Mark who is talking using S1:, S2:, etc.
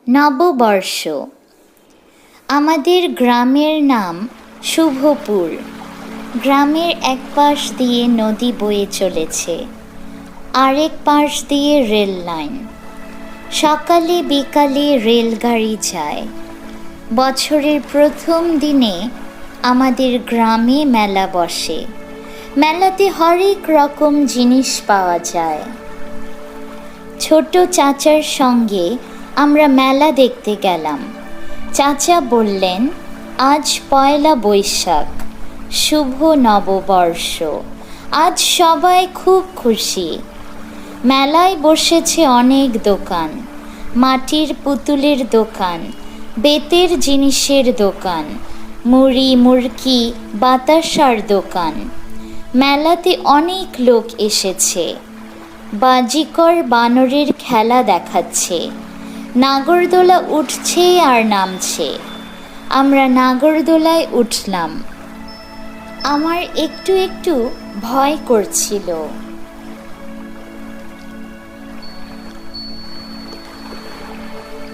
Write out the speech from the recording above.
S1: নববর্ষ। আমাদের গ্রামের নাম শুভপুর। গ্রামের এক পাশ দিয়ে নদী বয়ে চলেছে, আরেক পাশ দিয়ে রেল লাইন। সকালে বিকালে রেলগাড়ি যায়। বছরের প্রথম দিনে আমাদের গ্রামে মেলা বসে। মেলাতে হরেক রকম জিনিস পাওয়া যায়। ছোট চাচার সঙ্গে আমরা মেলা দেখতে গেলাম। চাচা বললেন, আজ পয়লা বৈশাখ, শুভ নববর্ষ, আজ সবাই খুব খুশি। মেলায় বসেছে অনেক দোকান, মাটির পুতুলের দোকান, বেতের জিনিসের দোকান, মুড়ি মুড়কি বাতাসার দোকান। মেলাতে অনেক লোক এসেছে। বাজিকর বানরের খেলা দেখাচ্ছে। নাগরদোলা উঠছে আর নামছে। আমরা নাগরদোলায় উঠলাম। আমার একটু একটু ভয় করছিল।